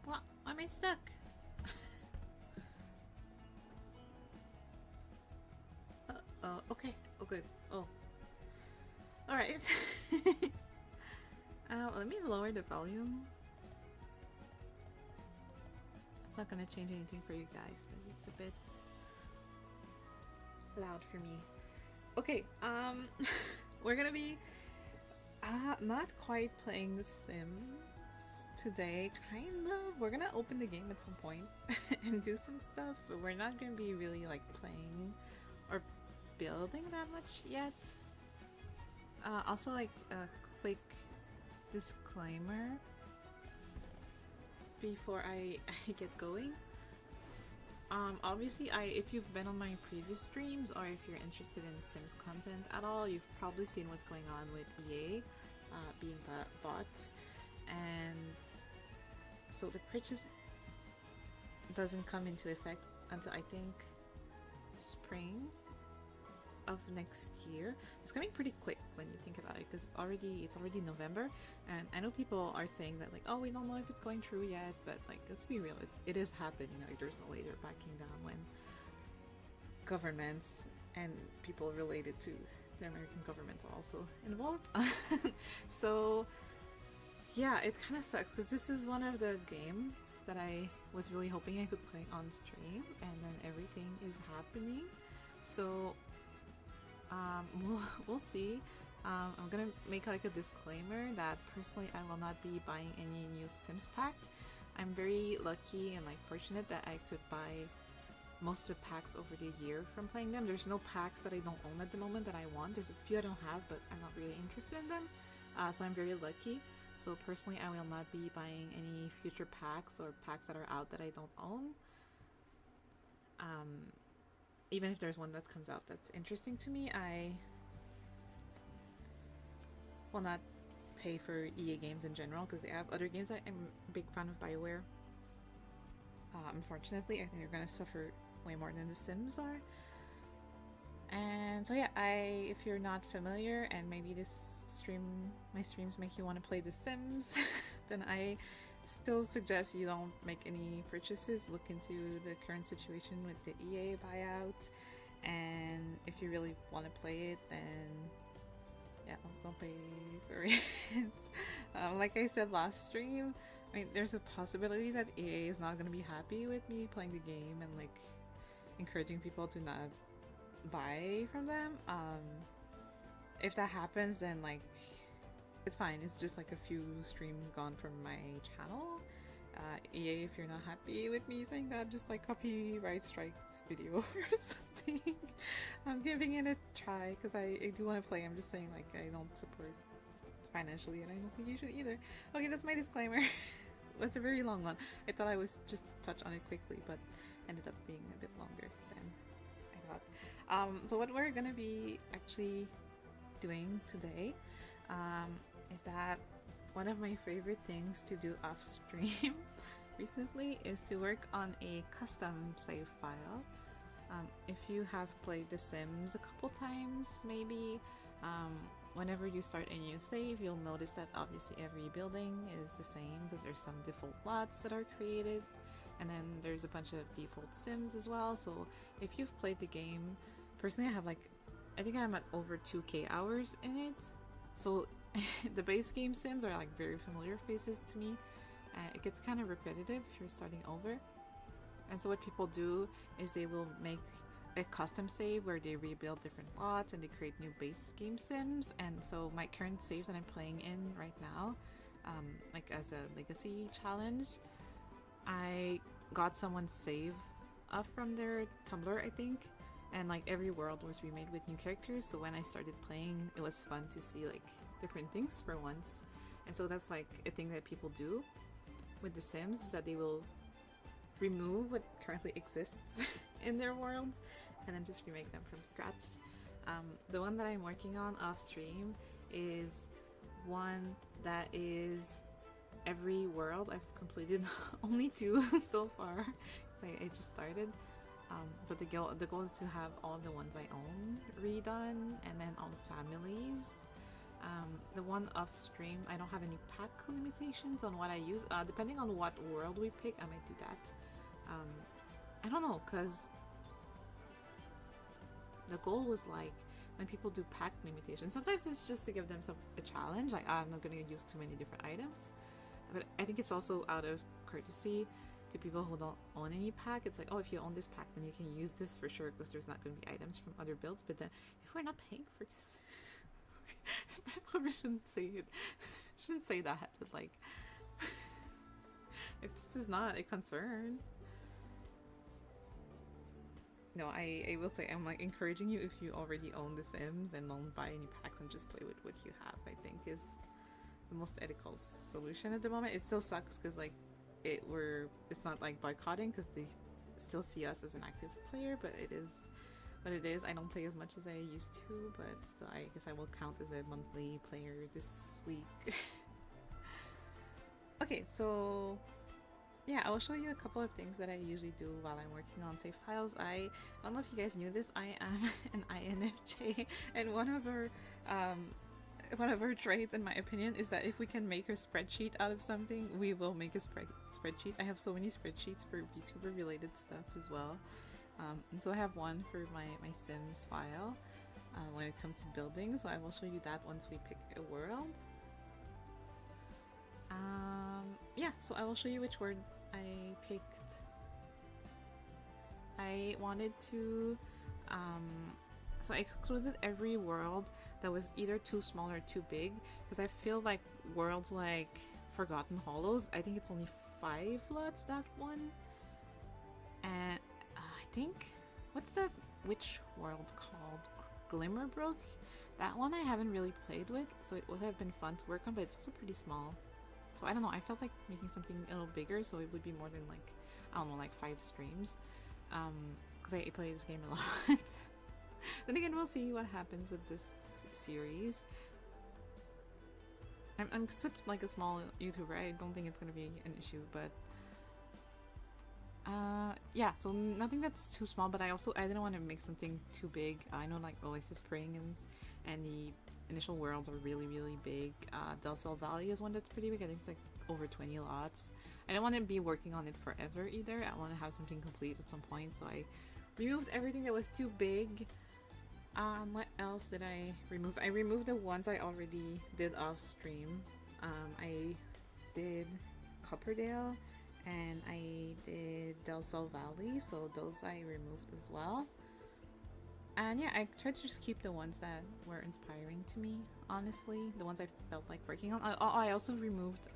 What? Why am I stuck? Oh, okay. Oh, good. Oh. Alright. Let me lower the volume. It's not gonna change anything for you guys, but it's a bit loud for me. Okay, we're gonna be not quite playing The Sims today, kind of. We're gonna open the game at some point and do some stuff, but we're not gonna be really like playing or building that much yet. Also, like a quick disclaimer before I get going. Obviously, if you've been on my previous streams or if you're interested in Sims content at all, you've probably seen what's going on with EA being bought, and so the purchase doesn't come into effect until I think spring of next year. It's coming pretty quick when you think about it, because it's already November, and I know people are saying that like, oh, we don't know if it's going through yet, but like, let's be real, it is happening. Like, there's no way they're backing down when governments and people related to the American government are also involved. So yeah, it kind of sucks, because this is one of the games that I was really hoping I could play on stream, and then everything is happening. So we'll see. I'm gonna make like a disclaimer that personally I will not be buying any new Sims pack. I'm very lucky and like fortunate that I could buy most of the packs over the year from playing them. There's no packs that I don't own at the moment that I want. There's a few I don't have, but I'm not really interested in them. So I'm very lucky. So personally, I will not be buying any future packs or packs that are out that I don't own. Even if there's one that comes out that's interesting to me, I will not pay for EA games in general, because they have other games that I'm a big fan of BioWare. Unfortunately, I think they're gonna suffer way more than The Sims are. And so yeah, if you're not familiar, and maybe my streams make you want to play The Sims, then I still suggest you don't make any purchases. Look into the current situation with the EA buyout, and if you really want to play it, then yeah, don't pay for it. Like I said last stream, I mean, there's a possibility that EA is not going to be happy with me playing the game and like encouraging people to not buy from them. If that happens, then like it's fine. It's just like a few streams gone from my channel. EA, if you're not happy with me saying that, just like copyright strike this video or something. I'm giving it a try because I do want to play. I'm just saying like I don't support financially, and I don't think you should either. Okay, that's my disclaimer. That's a very long one. I thought I was just touch on it quickly, but ended up being a bit longer than I thought. So what we're gonna be actually doing today is that one of my favorite things to do off stream recently is to work on a custom save file. If you have played The Sims a couple times, maybe, whenever you start a new save, you'll notice that obviously every building is the same because there's some default lots that are created, and then there's a bunch of default Sims as well. So if you've played the game, personally I have like, I think I'm at over 2k hours in it. So the base game Sims are like very familiar faces to me. It gets kind of repetitive if you're starting over. And so what people do is they will make a custom save where they rebuild different lots and they create new base game Sims. And so my current saves that I'm playing in right now, like as a legacy challenge, I got someone's save up from their Tumblr, I think. And like every world was remade with new characters, so when I started playing, it was fun to see like different things for once. And so that's like a thing that people do with The Sims, is that they will remove what currently exists in their worlds and then just remake them from scratch. The one that I'm working on off stream is one that is every world. I've completed only 2 so far. I just started. But the goal is to have all of the ones I own redone, and then all the families. The one off stream, I don't have any pack limitations on what I use. Depending on what world we pick, I might do that. I don't know, because the goal was like, when people do pack limitations, sometimes it's just to give themselves a challenge, like I'm not going to use too many different items. But I think it's also out of courtesy to people who don't own any pack. It's like, oh, if you own this pack, then you can use this for sure, because there's not going to be items from other builds. But then if we're not paying for this, I probably shouldn't say it. Shouldn't say that, but like, if this is not a concern. No, I will say, I'm like encouraging you, if you already own The Sims, then don't buy any packs and just play with what you have. I think is the most ethical solution at the moment. It still sucks because like it's not like boycotting, because they still see us as an active player, but it is what it is. I don't play as much as I used to, but still, I guess I will count as a monthly player this week. Okay, so yeah, I will show you a couple of things that I usually do while I'm working on save files. I don't know if you guys knew this, I am an INFJ, and one of our traits, in my opinion, is that if we can make a spreadsheet out of something, we will make a spreadsheet. I have so many spreadsheets for VTuber related stuff as well. And so I have one for my Sims file when it comes to building, so I will show you that once we pick a world. Yeah, so I will show you which word I picked. I wanted to, so I excluded every world that was either too small or too big, because I feel like worlds like Forgotten Hollows, I think it's only 5 lots, that one. And I think, what's that witch world called? Glimmerbrook? That one I haven't really played with, so it would have been fun to work on, but it's also pretty small. So I don't know, I felt like making something a little bigger, so it would be more than like, I don't know, like 5 streams. Because I play this game a lot. Then again, we'll see what happens with this series. I'm such like a small YouTuber. I don't think it's gonna be an issue, but yeah. So nothing that's too small, but I didn't want to make something too big. I know like Oasis Spring and the initial worlds are really big. Del Sol Valley is one that's pretty big. I think it's like over 20 lots. I don't want to be working on it forever either. I want to have something complete at some point, so I removed everything that was too big. What else did I remove? I removed the ones I already did off stream. I did Copperdale and I did Del Sol Valley, so those I removed as well. And yeah, I tried to just keep the ones that were inspiring to me, honestly. The ones I felt like working on. I also removed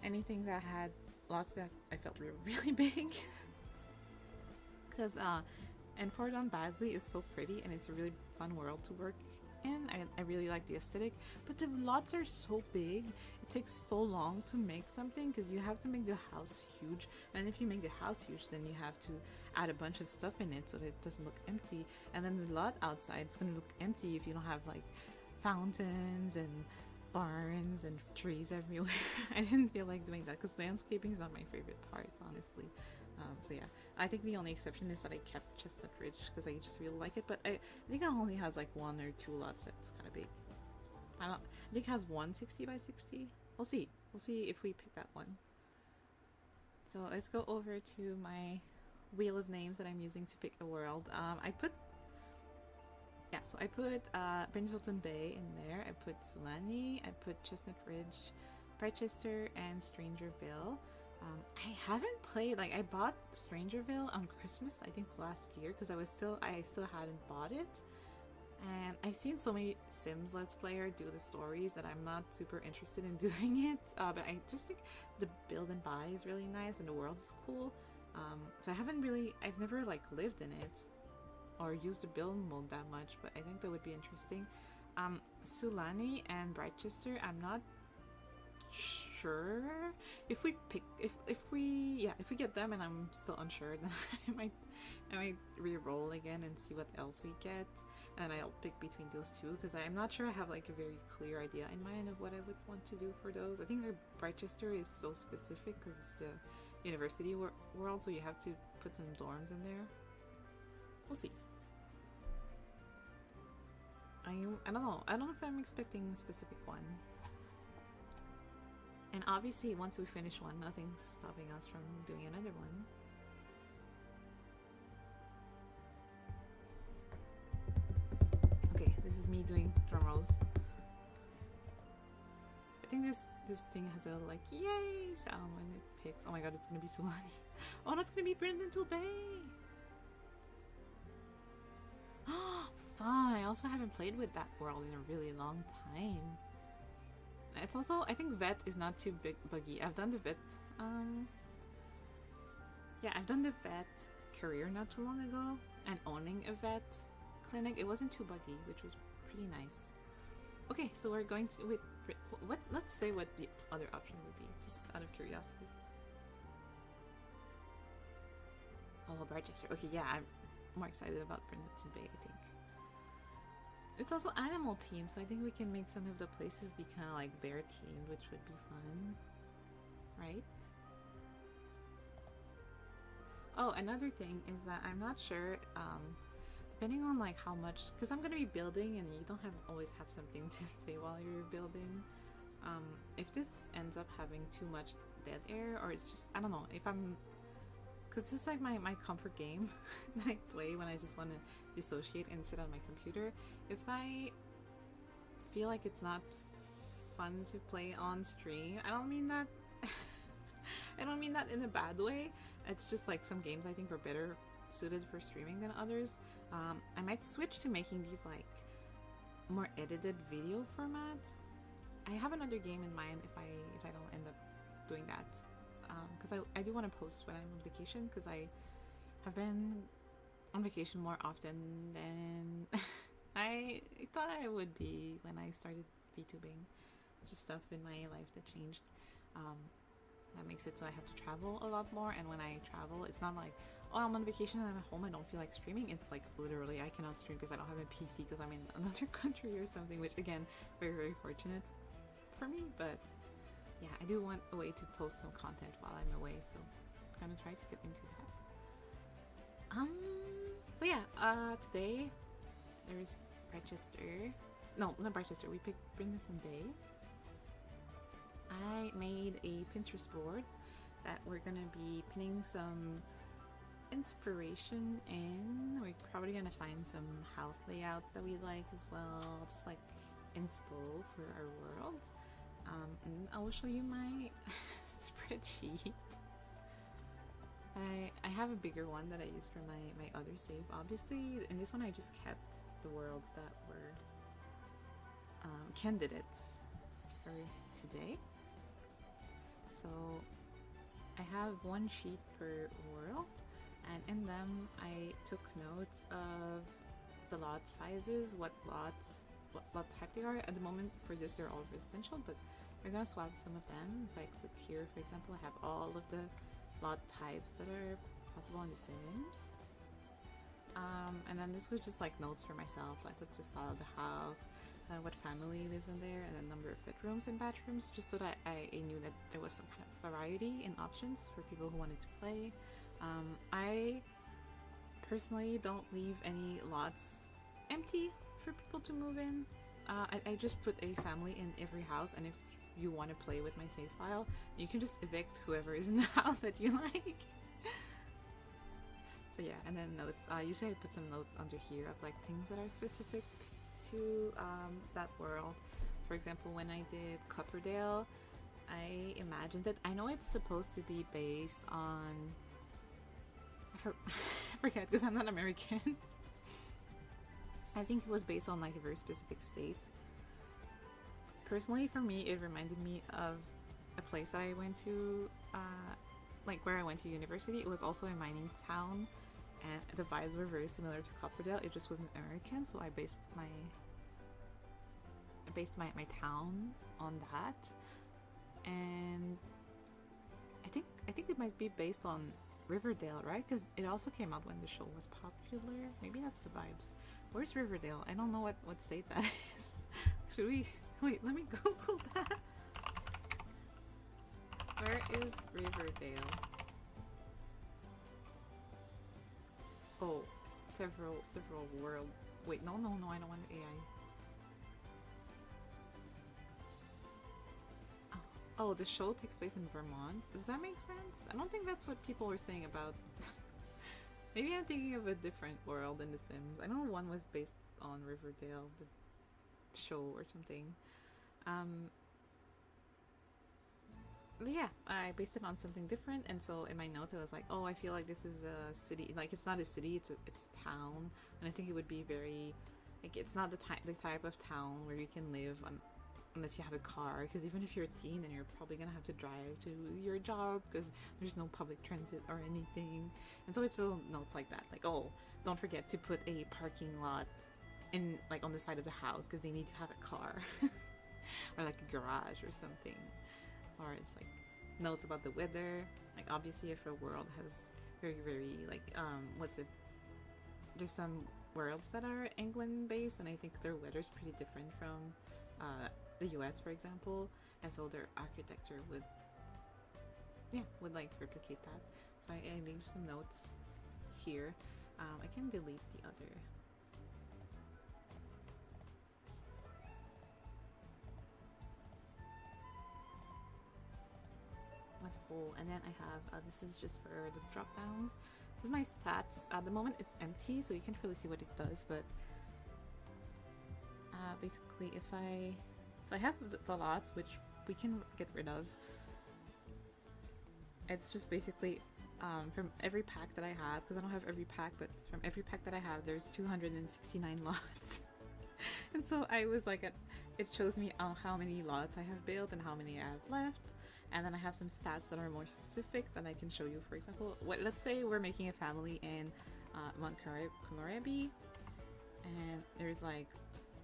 anything that had lots that I felt were really big. Because and For Done Badly is so pretty and it's a really fun world to work in. I really like the aesthetic, but the lots are so big. It takes so long to make something because you have to make the house huge, and if you make the house huge, then you have to add a bunch of stuff in it so that it doesn't look empty, and then the lot outside is going to look empty if you don't have like fountains and barns and trees everywhere. I didn't feel like doing that because landscaping is not my favorite part, honestly. So yeah, I think the only exception is that I kept Chestnut Ridge because I just really like it, but I think it only has like 1 or 2 lots that's kind of big. I think it has 1 60 by 60. We'll see if we pick that one. So let's go over to my wheel of names that I'm using to pick a world. I put Brindleton Bay in there. I put Solani, I put Chestnut Ridge, Brightchester, and Strangerville. I haven't played, like I bought Strangerville on Christmas, I think last year, because I still hadn't bought it. And I've seen so many Sims Let's Player do the stories that I'm not super interested in doing it. But I just think the build and buy is really nice and the world is cool. So I've never like lived in it or used the build mode that much, but I think that would be interesting. Sulani and Brightchester, I'm not sure if we get them, and I'm still unsure, then I might re-roll again and see what else we get, and I'll pick between those two because I'm not sure I have like a very clear idea in mind of what I would want to do for those. I think Brightchester is so specific because it's the university world, so you have to put some dorms in there. We'll see. I don't know. I don't know if I'm expecting a specific one. And obviously, once we finish one, nothing's stopping us from doing another one. Okay, this is me doing drum rolls. I think this thing has a like yay sound when it picks. Oh my god, it's gonna be Sulani. Oh, no, it's gonna be Brindleton Bay. Oh, fun. I also haven't played with that world in a really long time. It's also, I think vet is not too buggy. I've done the vet, yeah, I've done the vet career not too long ago, and owning a vet clinic, it wasn't too buggy, which was pretty nice. Okay, so we're going to, let's say what the other option would be, just out of curiosity. Oh, Brightchester. Okay, yeah, I'm more excited about Brindleton Bay, I think. It's also animal themed, so I think we can make some of the places be kind of like bear themed, which would be fun, right? Oh, another thing is that I'm not sure, depending on like how much, because I'm gonna be building and you don't always have something to say while you're building. If this ends up having too much dead air, or it's just, I don't know, if I'm, because this is like my comfort game that I play when I just want to dissociate and sit on my computer. If I feel like it's not fun to play on stream, I don't mean that I don't mean that in a bad way. It's just like some games I think are better suited for streaming than others. I might switch to making these like more edited video format. I have another game in mind if I don't end up doing that, because I do want to post when I'm on vacation, because I have been on vacation more often than I thought I would be when I started VTubing. Just stuff in my life that changed. That makes it so I have to travel a lot more, and when I travel, it's not like, oh, I'm on vacation and I'm at home, I don't feel like streaming. It's like literally I cannot stream because I don't have a PC because I'm in another country or something, which again, very, very fortunate for me, but yeah, I do want a way to post some content while I'm away, so I'm gonna try to get into that. So yeah, today there's Rochester. No, not Rochester. We picked Brindleton Bay. I made a Pinterest board that we're gonna be pinning some inspiration in. We're probably gonna find some house layouts that we like as well, just like inspo for our world. And I will show you my spreadsheet. I have a bigger one that I use for my other save, obviously. In this one I just kept the worlds that were candidates for today. So I have one sheet per world, and in them I took note of the lot sizes, what lot type they are. At the moment for this they're all residential, but we're gonna swap some of them. If I click here, for example, I have all of the lot types that are possible in The Sims. And then this was just like notes for myself, like what's the style of the house, what family lives in there, and then number of bedrooms and bathrooms, just so that I knew that there was some kind of variety in options for people who wanted to play. I personally don't leave any lots empty for people to move in. I just put a family in every house, and if you want to play with my save file, you can just evict whoever is in the house that you like. So yeah, and then notes. Usually I put some notes under here of like things that are specific to that world. For example, when I did Copperdale, I imagined that, I know it's supposed to be based on, I forget because I'm not American. I think it was based on like a very specific state. Personally, for me, it reminded me of a place that I went to, like where I went to university. It was also a mining town, and the vibes were very similar to Copperdale. It just wasn't American, so I based my town on that. And I think it might be based on Riverdale, right? Because it also came out when the show was popular. Maybe that's the vibes. Where's Riverdale? I don't know what state that is. Should we wait? Let me Google that. Where is Riverdale? Oh, several world. Wait, no, I don't want AI. Oh, the show takes place in Vermont. Does that make sense? I don't think that's what people were saying about. Maybe I'm thinking of a different world in The Sims. I know one was based on Riverdale, the show or something. But yeah, I based it on something different, and so in my notes I was like, oh, I feel like this is a city. Like, it's not a city, it's a town, and I think it would be very, like, it's not the type of town where you can live unless you have a car, because even if you're a teen, then you're probably gonna have to drive to your job because there's no public transit or anything. And so it's little notes like that, like, oh, don't forget to put a parking lot in, like, on the side of the house because they need to have a car. Or like a garage or something. Or it's like notes about the weather. Like, obviously if a world has very like there's some worlds that are England based, and I think their weather's pretty different from the US, for example, and so their architecture would like replicate that. So I leave some notes here. I can delete the other. That's cool. And then I have, this is just for the drop downs. This is my stats. At the moment it's empty, so you can't really see what it does, but basically so I have the lots, which we can get rid of. It's just basically from every pack that I have, because I don't have every pack, but from every pack that I have, there's 269 lots. And so I was like, it shows me how many lots I have built and how many I have left. And then I have some stats that are more specific that I can show you. For example, let's say we're making a family in KoyoriKei, and there's like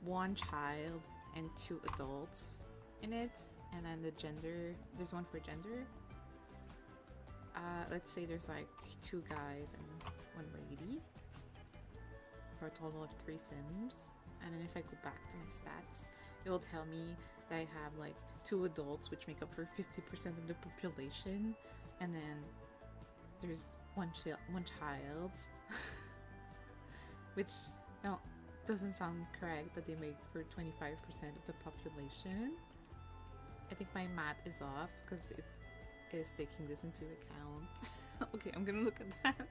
1 child and 2 adults in it, and then the gender, there's one for gender. Let's say there's like 2 guys and 1 lady for a total of 3 Sims. And then if I go back to my stats, it will tell me that I have like 2 adults, which make up for 50% of the population, and then there's one child, which doesn't sound correct that they make for 25% of the population. I think my math is off because it is taking this into account. Okay, I'm gonna look at that.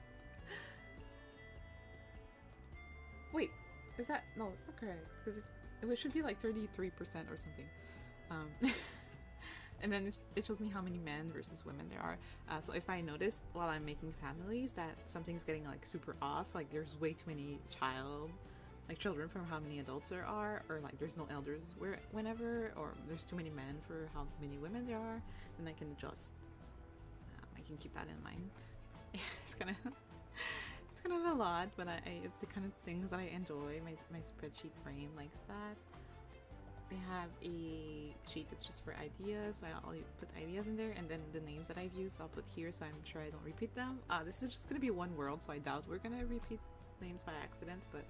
Wait, is that... No, it's not correct, because it should be like 33% or something. And then it shows me how many men versus women there are. So if I notice while I'm making families that something's getting like super off, like there's way too many children from how many adults there are, or like there's no elders whenever, or there's too many men for how many women there are, then I can adjust. I can keep that in mind. It's kind of a lot, but it's the kind of things that I enjoy. My spreadsheet brain likes that. We have a sheet that's just for ideas, so I'll put ideas in there, and then the names that I've used I'll put here, so I'm sure I don't repeat them. This is just gonna be one world, so I doubt we're gonna repeat names by accident, but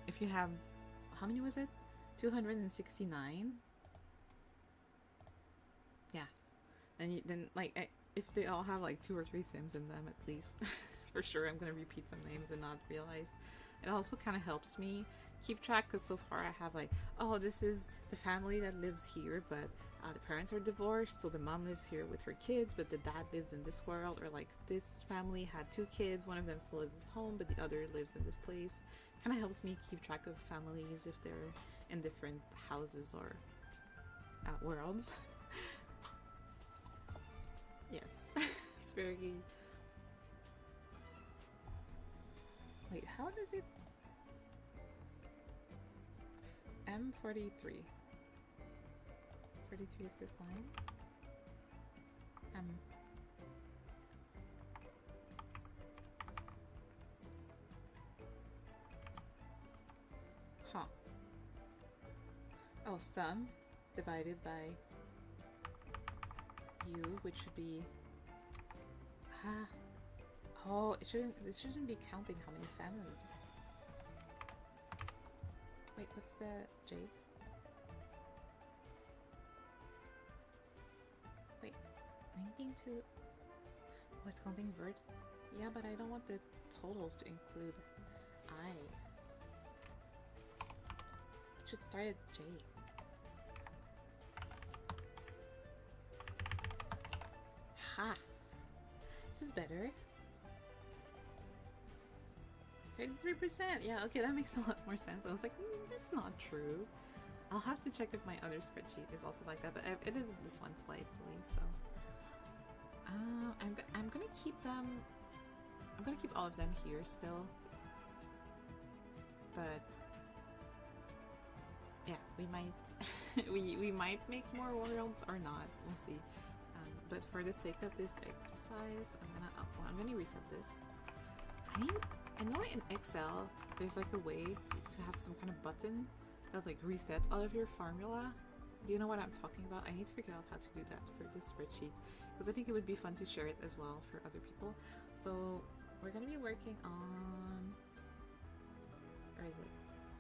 if you have, how many was it? 269? Yeah. Then like, if they all have like 2 or 3 Sims in them at least, for sure I'm gonna repeat some names and not realize. It also kind of helps me keep track, because so far I have like, oh, this is the family that lives here, but the parents are divorced, so the mom lives here with her kids, but the dad lives in this world, or like this family had 2 kids, one of them still lives at home, but the other lives in this place. Kind of helps me keep track of families if they're in different houses or worlds. Yes, it's very... Wait, how does it... M43. 43 is this line? Huh. Oh, sum divided by U, which should be... Oh, this shouldn't be counting how many families. Wait, what's the J? Wait, 19 to... Oh, it's counting vert? Yeah, but I don't want the totals to include I. It should start at J. Ha! This is better. 33%! Yeah, okay, that makes a lot more sense. I was like, that's not true. I'll have to check if my other spreadsheet is also like that, but I've edited this one slightly, so... I'm gonna keep them... I'm gonna keep all of them here still. But... yeah, we might... we might make more worlds or not. We'll see. But for the sake of this exercise, I'm gonna reset this. I know in Excel there's like a way to have some kind of button that like resets all of your formula. Do you know what I'm talking about? I need to figure out how to do that for this spreadsheet, because I think it would be fun to share it as well for other people. So we're gonna be working on, where is it?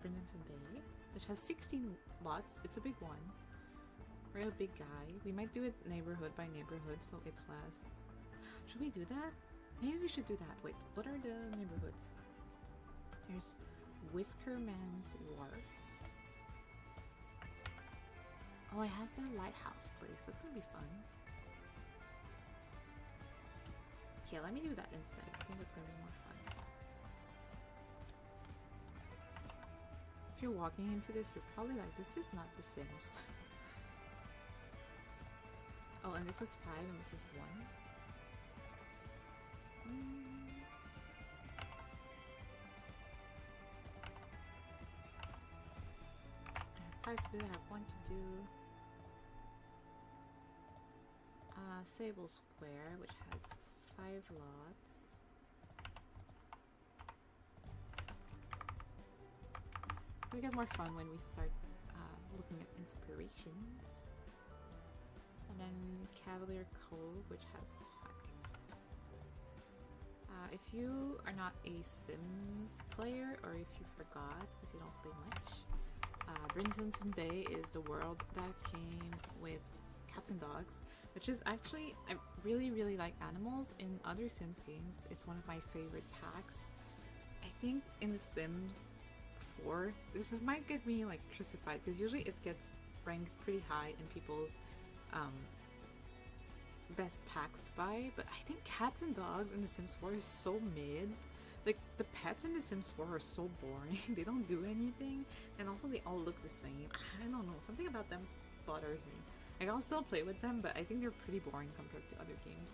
Brindleton Bay, which has 16 lots. It's a big one. We're a big guy. We might do it neighborhood by neighborhood, so it's less. Should we do that? Maybe we should do that. Wait, what are the neighborhoods? There's Whiskerman's Wharf. Oh, it has the lighthouse place. That's gonna be fun. Okay, let me do that instead. I think that's gonna be more fun. If you're walking into this, you're probably like, this is not The Sims. Oh, and this is 5 and this is 1. I have 5 to do, I have 1 to do. Sable Square, which has 5 lots. We get more fun when we start looking at inspirations. And then Cavalier Cove, which has 5. If you are not a Sims player, or if you forgot because you don't play much, Brindleton Bay is the world that came with cats and dogs, which is actually, I really, really like animals in other Sims games. It's one of my favorite packs. I think in The Sims 4, this might get me like crucified because usually it gets ranked pretty high in people's best packs to buy, but I think cats and dogs in The Sims 4 is so mid. Like, the pets in The Sims 4 are so boring. They don't do anything, and also they all look the same. I don't know, something about them bothers me. Like, I'll still play with them, but I think they're pretty boring compared to other games.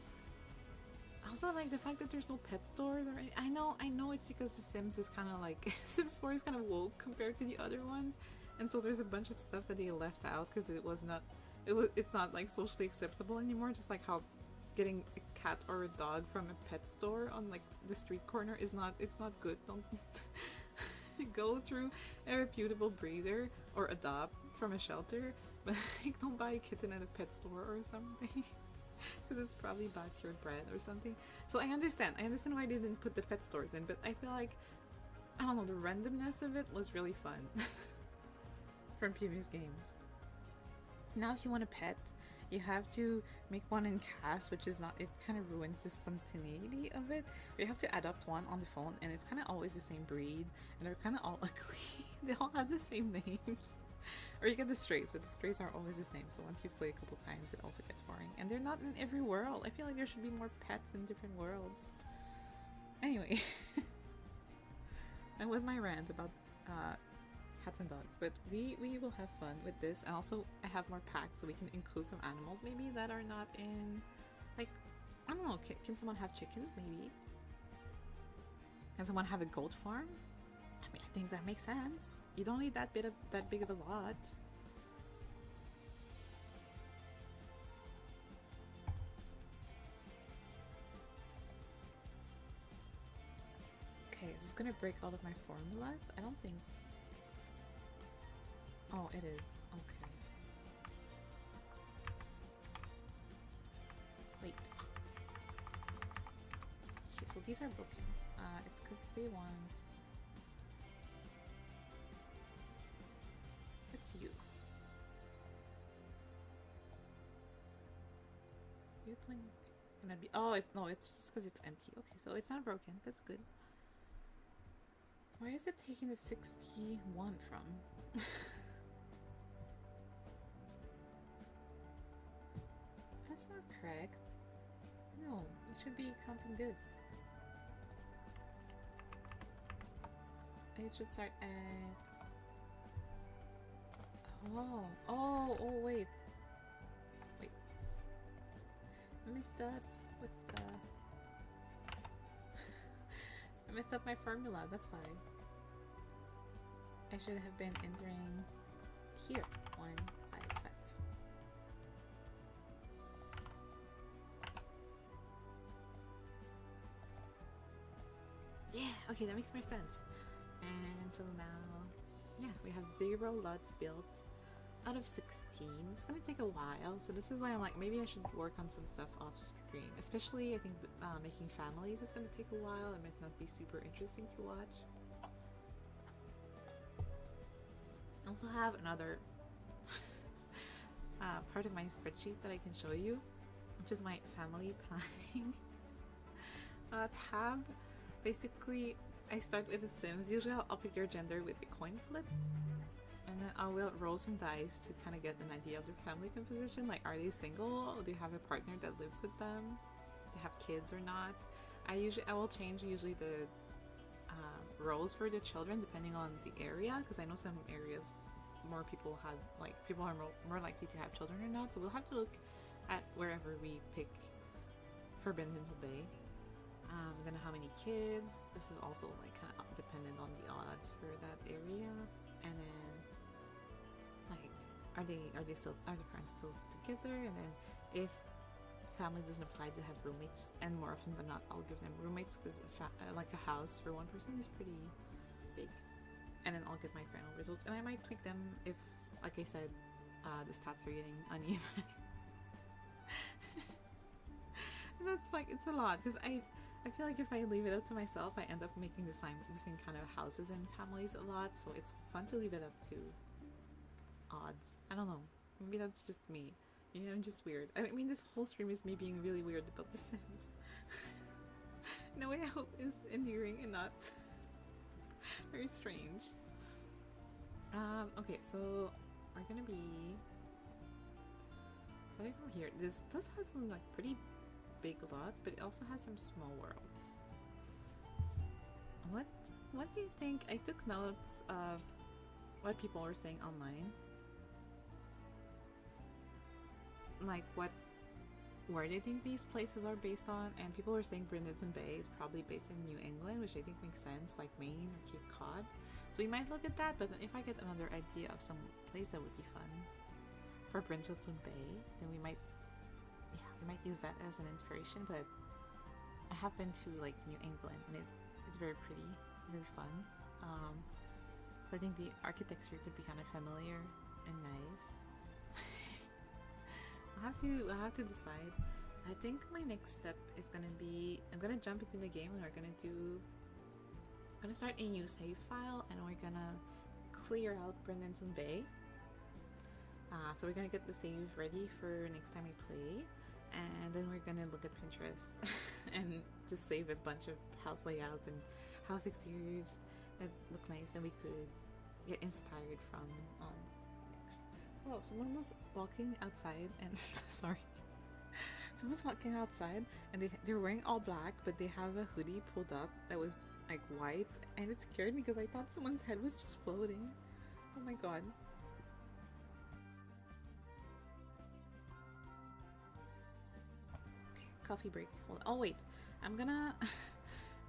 Also, like, the fact that there's no pet stores or I know it's because The Sims is kind of like Sims 4 is kind of woke compared to the other ones, and so there's a bunch of stuff that they left out because it's not like socially acceptable anymore. Just like how getting a cat or a dog from a pet store on like the street corner it's not good. Don't go through a reputable breeder or adopt from a shelter, but like, don't buy a kitten at a pet store or something. Because it's probably backyard bred or something. So I understand why they didn't put the pet stores in, but I feel like, I don't know, the randomness of it was really fun from previous games. Now if you want a pet, you have to make one in cast, which is not, it kind of ruins the spontaneity of it. You have to adopt one on the phone, and it's kind of always the same breed, and they're kind of all ugly. They all have the same names. Or you get the strays, but the strays are always the same, so once you play a couple times it also gets boring. And they're not in every world. I feel like there should be more pets in different worlds. Anyway. That was my rant about cats and dogs, but we will have fun with this. And also I have more packs, so we can include some animals maybe that are not in, like, I don't know, can someone have chickens maybe? Can someone have a goat farm? I mean, I think that makes sense. You don't need that big of a lot. Okay, is this gonna break all of my formulas? I don't think. Oh, it is. Okay. Wait. Okay, so these are broken. It's because they want. It's you. You 20. And I'd be. Oh, it's just because it's empty. Okay, so it's not broken. That's good. Where is it taking the 61 from? That's not correct. No, it should be counting this. It should start at. Oh, wait. I messed up. What's the... I messed up my formula, that's why. I should have been entering here. 1, 5, 5. Yeah, okay, that makes more sense. And so now, yeah, we have 0 lots built out of 16. It's gonna take a while, so this is why I'm like, maybe I should work on some stuff off stream. Especially, I think making families is gonna take a while. It might not be super interesting to watch. I also have another part of my spreadsheet that I can show you, which is my family planning tab. Basically, I start with The Sims. Usually I'll pick your gender with the coin flip. And then I will roll some dice to kind of get an idea of their family composition. Like, are they single? Do they have a partner that lives with them? Do they have kids or not? I will change usually the roles for the children depending on the area, because I know some areas more people have, like, people are more likely to have children or not. So we'll have to look at wherever we pick for Brindleton Bay. Then how many kids? This is also like kind of dependent on the odds for that area. And then, like, are the parents still together? And then if family doesn't apply to have roommates, and more often than not I'll give them roommates, because like a house for one person is pretty big. And then I'll get my final results, and I might tweak them if, like I said, the stats are getting uneven. And that's like, it's a lot, because I feel like if I leave it up to myself, I end up making the same kind of houses and families a lot, so it's fun to leave it up to odds. I don't know. Maybe that's just me. Yeah, I'm just weird. I mean, this whole stream is me being really weird about The Sims. No way I hope is endearing and not very strange. Okay, so we're gonna be starting from here. This does have some like pretty big lots, but it also has some small worlds. What do you think? I took notes of what people were saying online. Like where they think these places are based on, and people were saying Brindleton Bay is probably based in New England, which I think makes sense, like Maine or Cape Cod. So we might look at that, but then if I get another idea of some place that would be fun for Brindleton Bay, then we might use that as an inspiration. But I have been to like New England, and it's very pretty, very fun. So I think the architecture could be kind of familiar and nice. I'll have to decide. I think my next step is gonna be I'm gonna jump into the game and we're gonna start a new save file, and we're gonna clear out Brindleton Bay. So we're gonna get the saves ready for next time we play, and then we're gonna look at Pinterest and just save a bunch of house layouts and house exteriors that look nice and we could get inspired from next. Oh, someone was walking outside and sorry. Someone's walking outside and they're wearing all black, but they have a hoodie pulled up that was like white, and it scared me because I thought someone's head was just floating. Oh my god. Okay, coffee break. Hold on. Oh wait, I'm gonna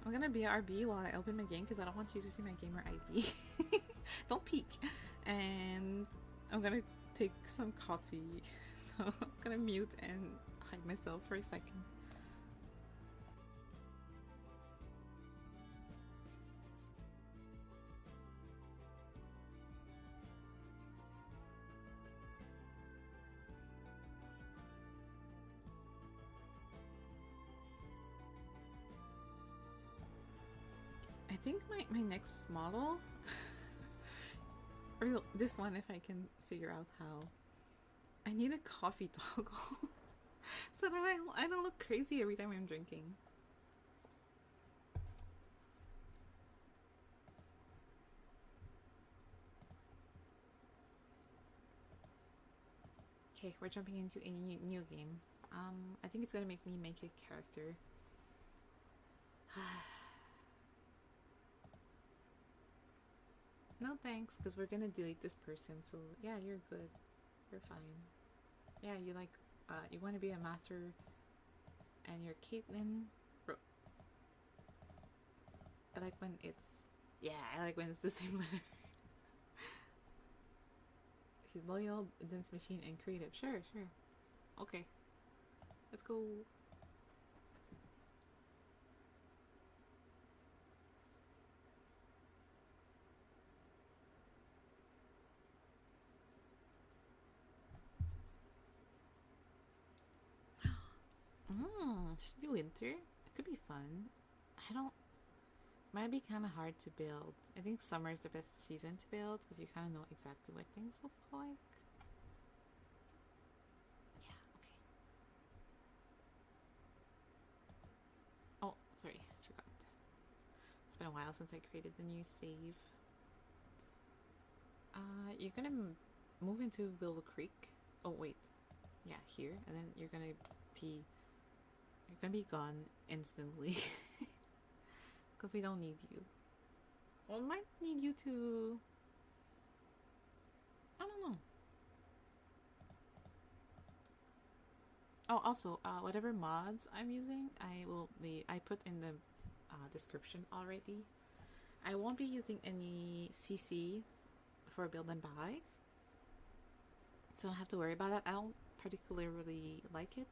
BRB while I open my game because I don't want you to see my gamer ID. Don't peek. And I'm gonna take some coffee, so I'm gonna mute and hide myself for a second. I think my next model or this one, if I can figure out how. I need a coffee toggle so that I don't look crazy every time I'm drinking. Okay, we're jumping into a new game. I think it's gonna make me make a character. No thanks, because we're gonna delete this person, so yeah, you're good. You're fine. Yeah, you like, you want to be a master, and you're Caitlin. I like when it's, yeah, I like when it's the same letter. She's loyal, dense machine, and creative. Sure, sure. Okay. Let's go. Should be winter. It could be fun. I don't. Might be kind of hard to build. I think summer is the best season to build because you kind of know exactly what things look like. Yeah, okay. Oh, sorry, I forgot. It's been a while since I created the new save. You're gonna move into Willow Creek. Oh wait, yeah, here, and then you're gonna be gone instantly because we don't need you. Well, we might need you to. I don't know. Oh, also, whatever mods I'm using, I put in the description already. I won't be using any CC for build and buy, so I don't have to worry about that. I don't particularly like it.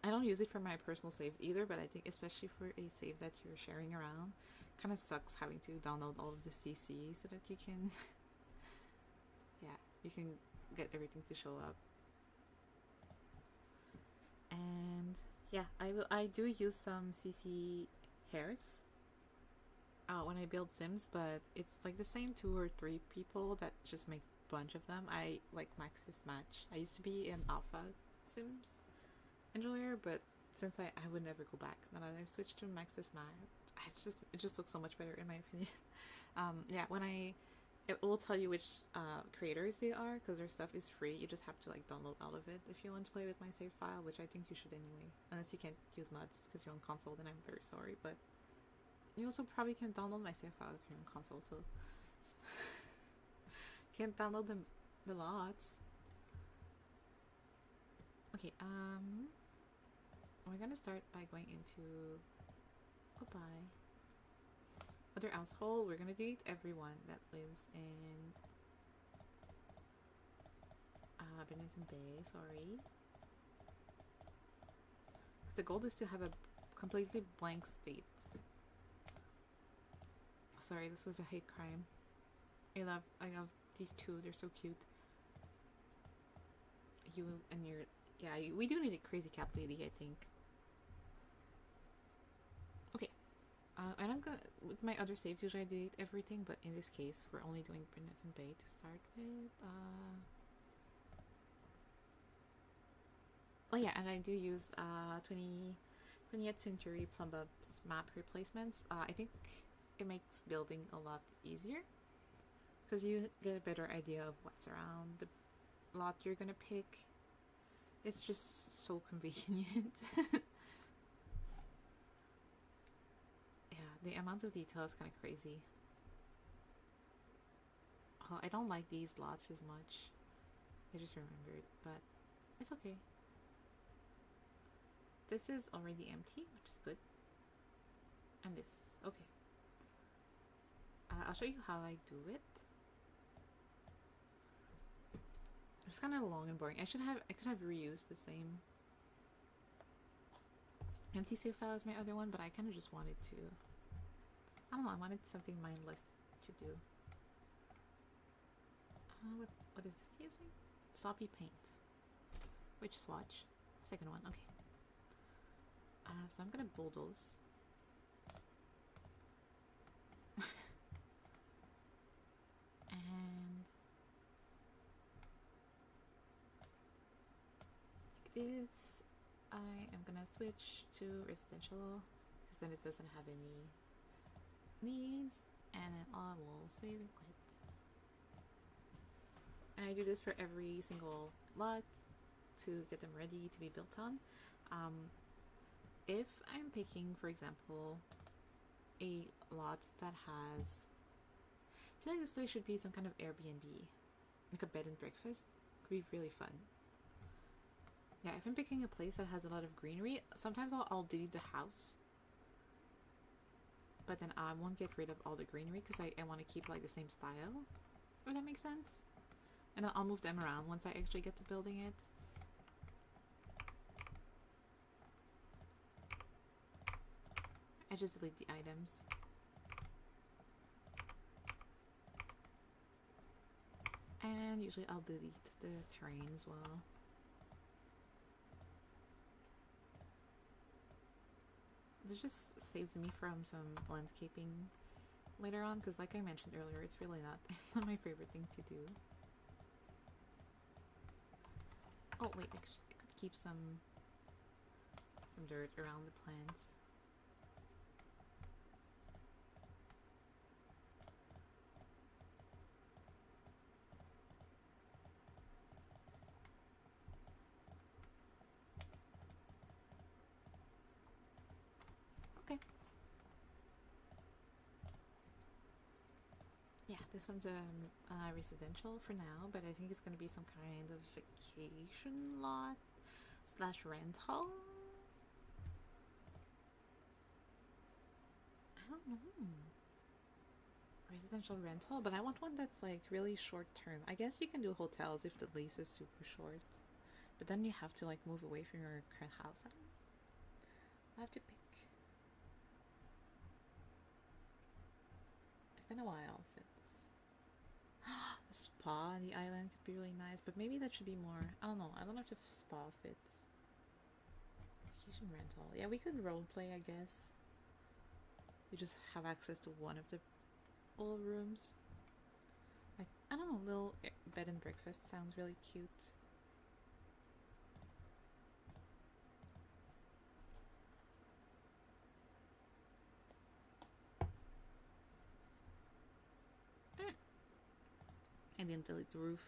I don't use it for my personal saves either, but I think especially for a save that you're sharing around, kind of sucks having to download all of the CC so that you can, yeah, you can get everything to show up. And yeah, I do use some CC hairs when I build Sims, but it's like the same 2 or 3 people that just make bunch of them. I like Maxis Match. I used to be an alpha Sims enjoyer, but since I would never go back. Then I've switched to Maxis Match. It just looks so much better in my opinion. Yeah, it will tell you which creators they are because their stuff is free. You just have to like download out of it if you want to play with my save file, which I think you should anyway. Unless you can't use mods because you're on console, then I'm very sorry. But you also probably can't download my save file if you're on console, so can't download the lots. Okay, we're gonna start by going into goodbye. Other household, we're gonna delete everyone that lives in Brindleton Bay, sorry. Because the goal is to have a completely blank state. Sorry, this was a hate crime. I love these two, they're so cute. You and your, yeah, we do need a crazy cat lady, I think. Okay. And I'm gonna, with my other saves, usually I delete everything, but in this case, we're only doing Brindleton Bay to start with. Oh yeah, and I do use 20th Century Plumbob's map replacements. I think it makes building a lot easier because you get a better idea of what's around the lot you're gonna pick. It's just so convenient. Yeah, the amount of detail is kind of crazy. Oh, I don't like these lots as much. I just remembered, but it's okay. This is already empty, which is good. And this, okay. I'll show you how I do it. It's kind of long and boring. I could have reused the same empty save file as my other one, but I kind of just wanted to. I don't know. I wanted something mindless to do. What is this using? Sloppy paint. Which swatch? Second one. Okay. So I'm gonna bulldoze. And like this, I am gonna switch to residential because then it doesn't have any needs, and then I will save and quit. And I do this for every single lot to get them ready to be built on. If I'm picking, for example, a lot that has, I feel like this place should be some kind of Airbnb, like a bed and breakfast. Could be really fun. Yeah, if I'm picking a place that has a lot of greenery, sometimes I'll delete the house, but then I won't get rid of all the greenery because I want to keep like the same style. If that makes sense. And then I'll move them around once I actually get to building it. I just delete the items. And usually I'll delete the terrain as well. This just saves me from some landscaping later on, because like I mentioned earlier, it's not my favorite thing to do. Oh wait, I could keep some dirt around the plants. Okay. Yeah, this one's a residential for now, but I think it's going to be some kind of vacation lot / rental. I don't know. Residential rental, but I want one that's like really short term. I guess you can do hotels if the lease is super short, but then you have to like move away from your current house. I don't know. I have to pick. It's been a while since. A spa on the island could be really nice, but maybe that should be more. I don't know. I don't know if the spa fits. Vacation rental. Yeah, we could roleplay, I guess. You just have access to one of the all rooms. Like, I don't know, little bed and breakfast sounds really cute. I didn't delete the roof.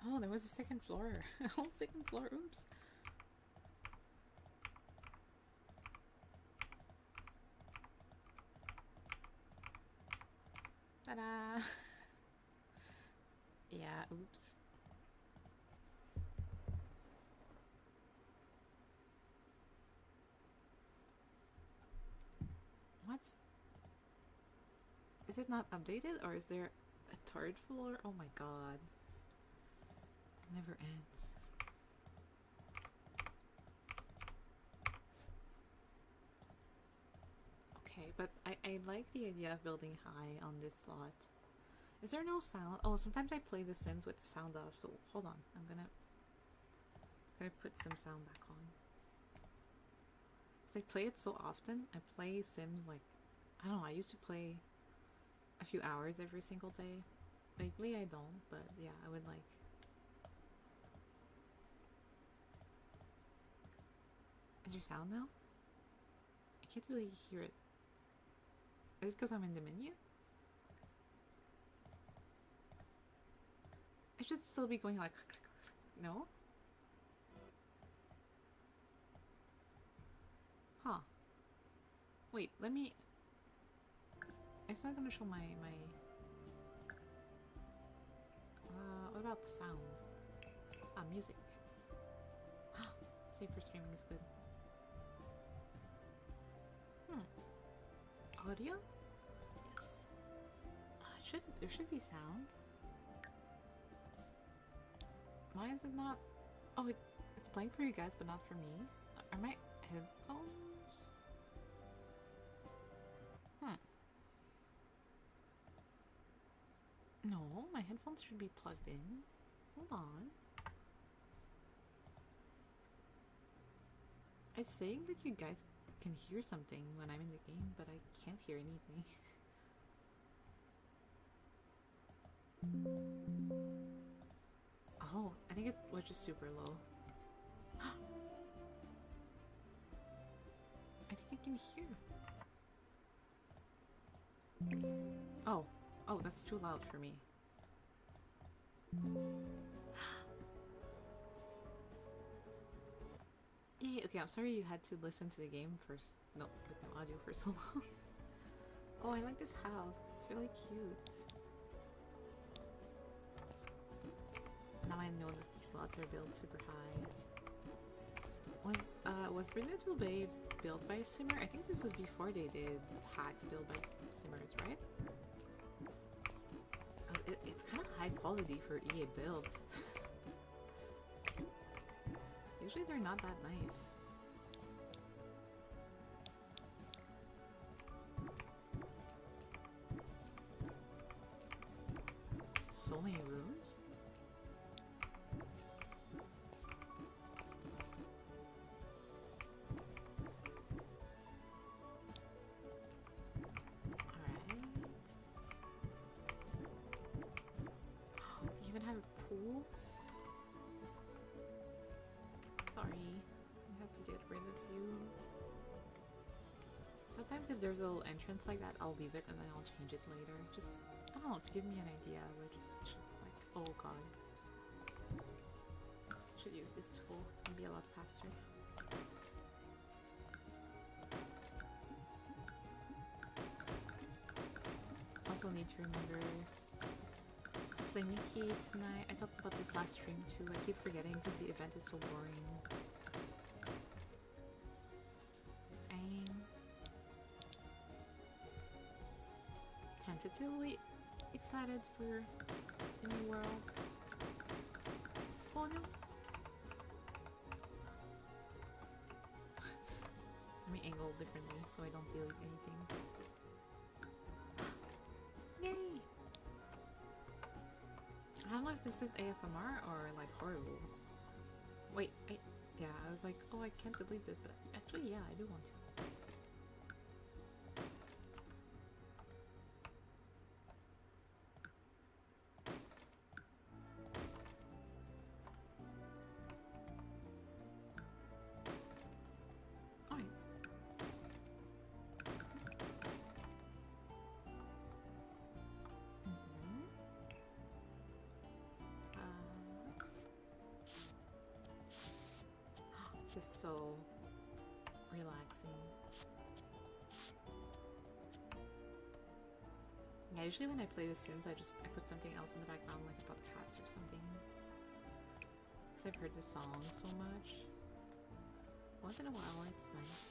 Oh, there was a second floor. Oh, second floor, oops. Ta-da! Yeah, oops. What's... Is it not updated, or is there a third floor? Oh my god. It never ends. Okay, but I like the idea of building high on this lot. Is there no sound? Oh, sometimes I play The Sims with the sound off, so hold on. I'm gonna put some sound back on. Because I play it so often. I play Sims like, I don't know, I used to play a few hours every single day. Lately I don't, but yeah, I would like... Is there sound now? I can't really hear it. Is it because I'm in the menu? It should still be going like... No? Huh. Wait, let me... It's not gonna show my... what about the sound? Ah, music. Safe for streaming is good. Audio? Yes. There should be sound. Why is it not? Oh, it's playing for you guys, but not for me. Are my headphones? No, my headphones should be plugged in. Hold on. It's saying that you guys can hear something when I'm in the game, but I can't hear anything. Oh, I think it was just super low. I think I can hear. Oh, that's too loud for me. Yay, okay, I'm sorry you had to listen to the game first. No, with no audio for so long. Oh, I like this house. It's really cute. Now I know that these lots are built super high. Was brindleton built by a simmer? I think this was before they did hacks built by simmers, right? It's kind of high quality for EA builds. Usually they're not that nice. So many rooms? Sometimes if there's a little entrance like that, I'll leave it and then I'll change it later. Just, I don't know, to give me an idea which, like, oh god. Should use this tool, it's gonna be a lot faster. Also need to remember to play Nikki tonight. I talked about this last stream too, I keep forgetting because the event is so boring. Tentatively excited for the new world. Oh no! Let me angle differently so I don't delete anything. Yay! I don't know if this is ASMR or like horrible. Wait, yeah, I was like, oh, I can't delete this, but actually, yeah, I do want to. Just so relaxing. Yeah, usually when I play The Sims, I put something else in the background, like a podcast or something. Because I've heard the song so much. Once in a while, it's nice.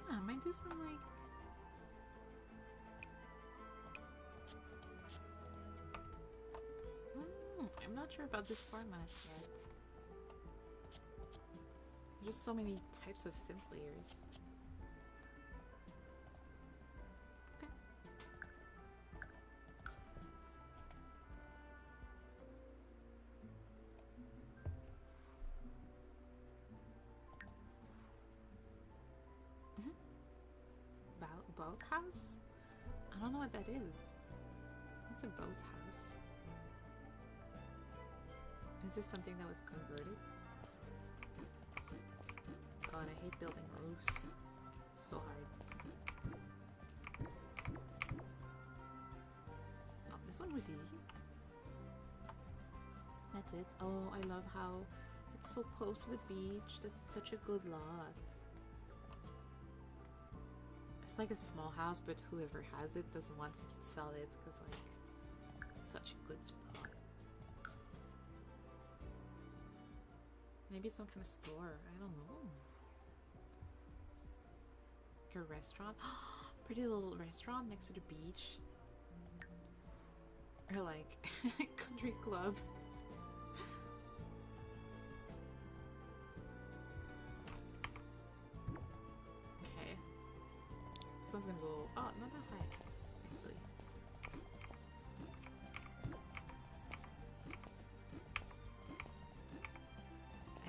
Yeah, I might do some like... I'm not sure about this format yet. There's just so many types of sim players. Okay. Boathouse? I don't know what that is. What's a boathouse? Is this something that was converted? God, I hate building roofs. It's so hard. Oh, this one was easy. That's it. Oh, I love how it's so close to the beach. That's such a good lot. It's like a small house, but whoever has it doesn't want to sell it because, like, it's such a good spot. Maybe it's some kind of store. I don't know. Like a restaurant. Pretty little restaurant next to the beach. Or like country club. Okay. This one's gonna go... Oh, not that high, actually.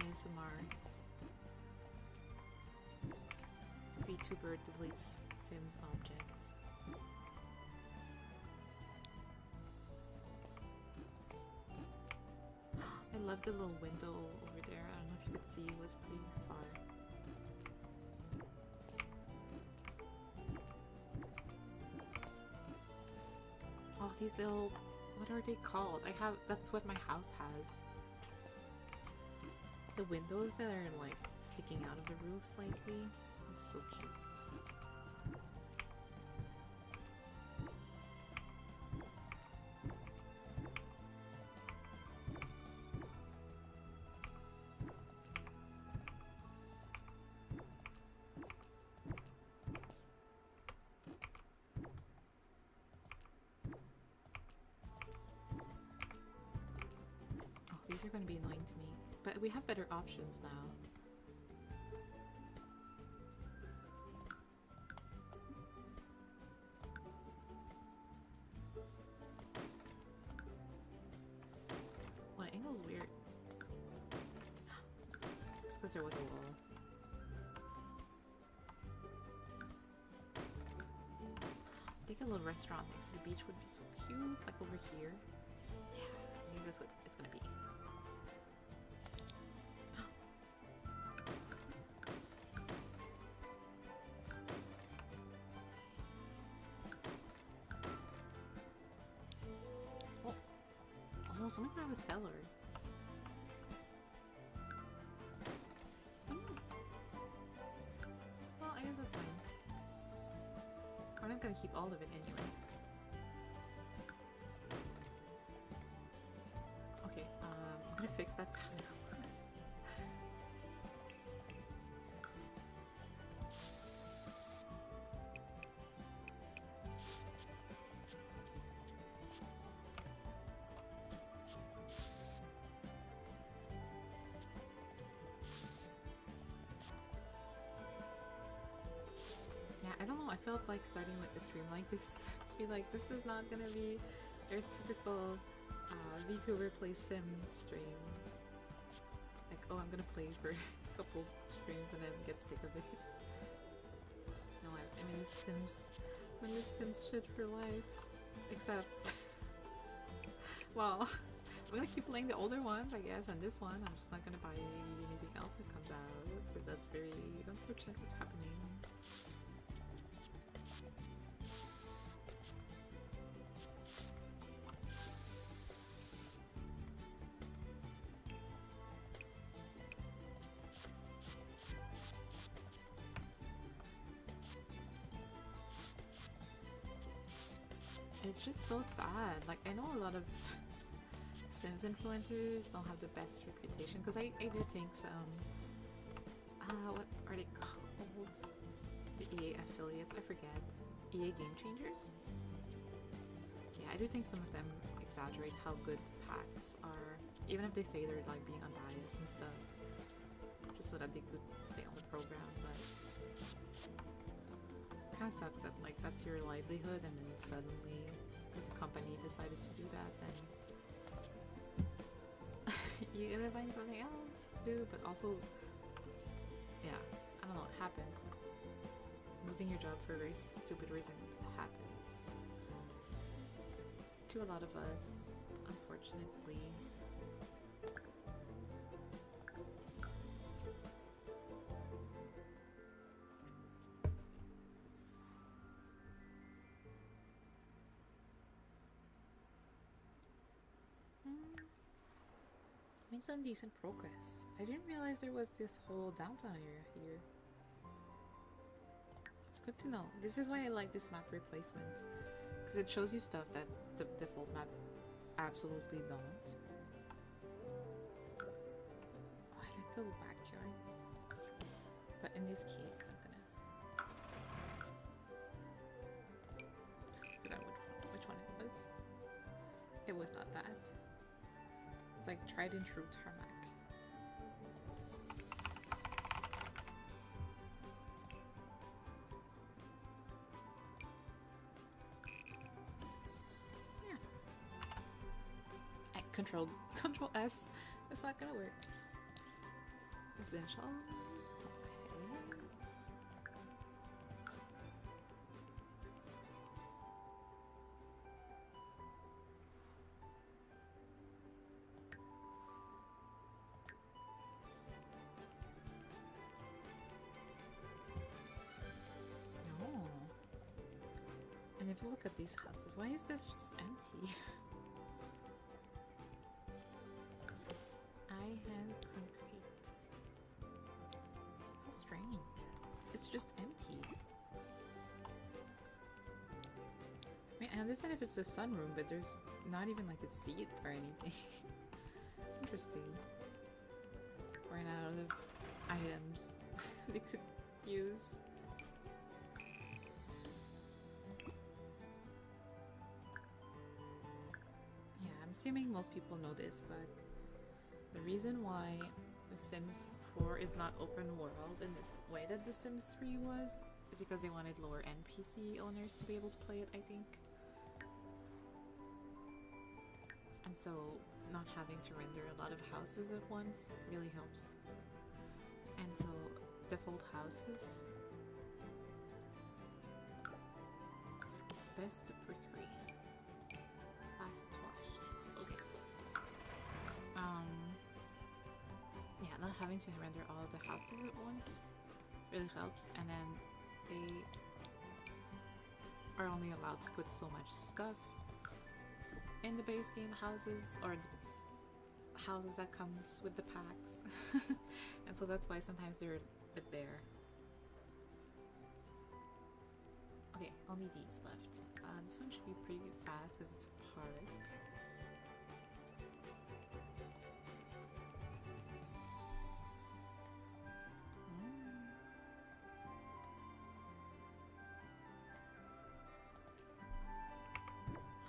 ASMR. VTuber deletes Sims objects. I love the little window over there. I don't know if you could see, it was pretty far. Oh, these little... What are they called? that's what my house has. The windows that are like sticking out of the roof slightly. It's so cute. Oh, these are going to be annoying to me. But we have better options now. Well, the angle's weird. It's because there was a wall. I think a little restaurant next to the beach would be so cute, like over here. Yeah, I think that's what it's gonna be. Oh, someone can have a cellar. Well, I guess that's fine. We're not gonna keep all of it anyway. Okay, I'm gonna fix that tile. I don't know, I felt like starting with a stream like this to be like, this is not gonna be your typical VTuber play sim stream. Like, oh, I'm gonna play for a couple streams and then get sick of it. No, I mean Sims. I'm in the Sims shit for life. Except, well, I'm gonna keep playing the older ones, I guess, and this one. I'm just not gonna buy anything else that comes out because that's very unfortunate what's happening. It's just so sad. Like, I know a lot of Sims influencers don't have the best reputation because I do think some what are they called? The EA affiliates, I forget. EA Game Changers? Yeah, I do think some of them exaggerate how good packs are, even if they say they're like being unbiased and stuff, just so that they could stay on the program, but it kind of sucks that like that's your livelihood and then suddenly, because the company decided to do that, then you gotta find something else to do, but also, yeah, I don't know, it happens. Losing your job for a very stupid reason happens to a lot of us, unfortunately. Made some decent progress. I didn't realize there was this whole downtown area here. It's good to know. This is why I like this map replacement, because it shows you stuff that the default map absolutely don't. Oh, I like the little backyard. But in this case, I'm gonna... I forgot which one it was. It was not that. It's like tried and true tarmac. Yeah. Control S. That's not gonna work. Residential. Okay. And if you look at these houses, why is this just empty? I had concrete. How strange. It's just empty. I mean, I understand if it's a sunroom, but there's not even like a seat or anything. Interesting. Ran out of items they could use. Assuming most people know this, but the reason why The Sims 4 is not open world in this way that The Sims 3 was is because they wanted lower end PC owners to be able to play it, I think. And so not having to render a lot of houses at once really helps. And so default houses, best bakery, fast wash. Okay. Yeah, not having to render all of the houses at once really helps, and then they are only allowed to put so much stuff in the base game houses, or the houses that comes with the packs. And so that's why sometimes they're a bit bare. Okay, only these left. This one should be pretty fast because it's a park.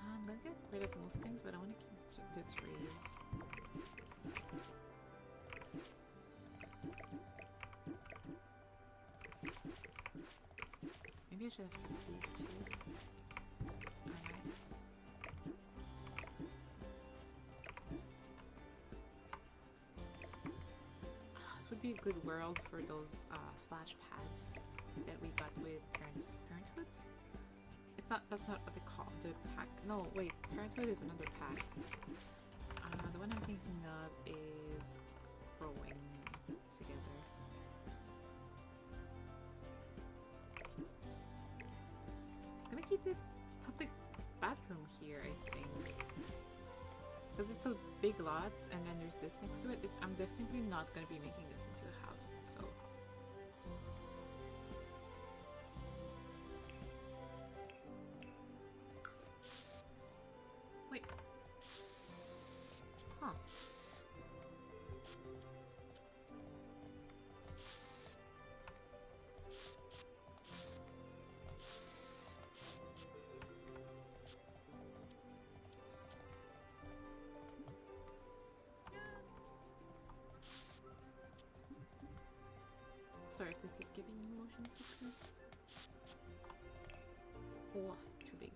I'm gonna get rid of most things, but I want to keep the trees. Maybe I should have kept these two. Oh, nice. This would be a good world for those splash pads that we got with Parenthoods. It's not. That's not what they call the pack. No, wait. Parenthood is another pack. The one I'm thinking of is growing together. I'm gonna keep the public bathroom here, I think. Because it's a big lot and then there's this next to it. I'm definitely not gonna be making this into a house, so. Wait. Huh. Sorry if this is giving you motion sickness. Oh, too big.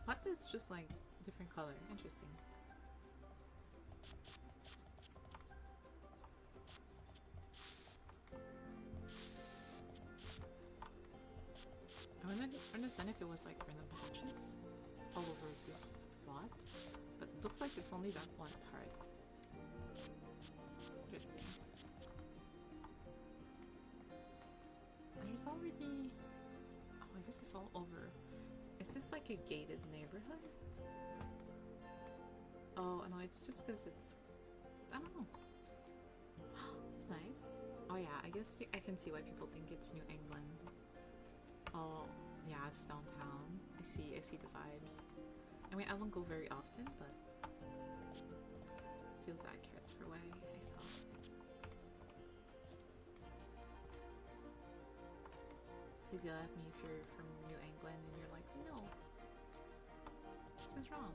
What is just like a different color? Interesting. I wouldn't understand if it was like random patches all over this lot, but it looks like it's only that one part. Interesting. There's already... Oh, I guess it's all over. Is this like a gated neighborhood? Oh, no, it's just because it's... I don't know. It's nice. Oh yeah, I guess I can see why people think it's New England. Oh, yeah, it's downtown. I see the vibes. I mean, I don't go very often, but feels accurate for what I saw. Please yell at me if you're from New England and you're like, no, what's wrong?